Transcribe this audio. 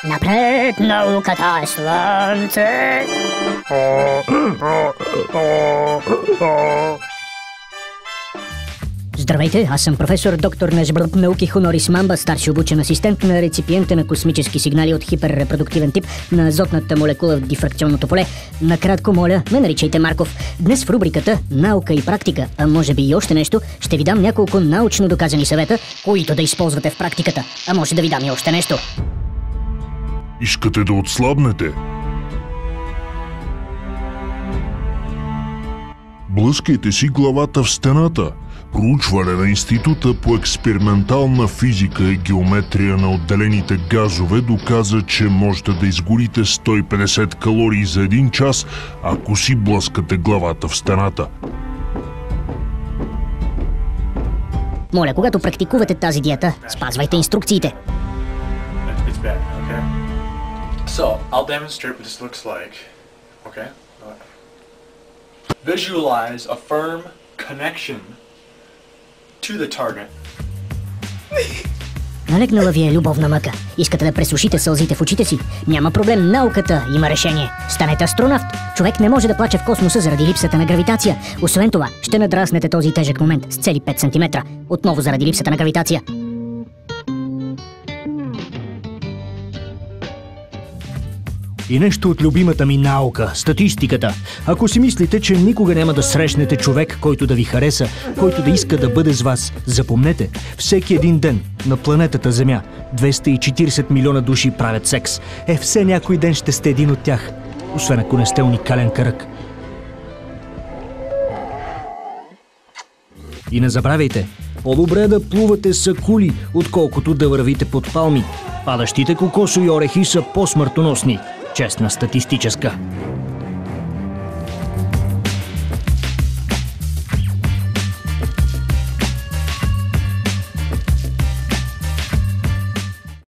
Напред, науката е слънце! Здравейте, аз съм професор доктор на науки Хонорис Мамба, старши обучен асистент на реципиента на космически сигнали от хиперрепродуктивен тип на азотната молекула в дифракционното поле. Накратко, моля, ме наричайте Марков. Днес в рубриката Наука и практика, а може би и още нещо, ще ви дам няколко научно доказани съвета, които да използвате в практиката. А може да ви дам и още нещо. Искате да отслабнете? Блъскайте си главата в стената. Проучване на Института по експериментална физика и геометрия на отделените газове доказа, че можете да изгорите 150 калории за 1 час, ако си блъскате главата в стената. Моля, когато практикувате тази диета, спазвайте инструкциите. So, I'll demonstrate what this looks like. Okay? Visualize a firm connection to the target. Налегнала ви е любовна мъка. Искате да пресушите сълзите в очите си? Няма проблем, науката има решение. Станете астронавт. Човек не може да плаче в космоса заради липсата на гравитация. Освен това, ще надраснете този тежък момент с цели 5 см. Отново заради липсата на гравитация. И нещо от любимата ми наука – статистиката. Ако си мислите, че никога няма да срещнете човек, който да ви хареса, който да иска да бъде с вас, запомнете, всеки един ден на планетата Земя 240 милиона души правят секс. Все някой ден ще сте един от тях, освен ако не сте уникален кръг. И не забравяйте, по-добре да плувате с акули, отколкото да вървите под палми. Падащите кокосови орехи са по-смъртоносни. Честна статистическа.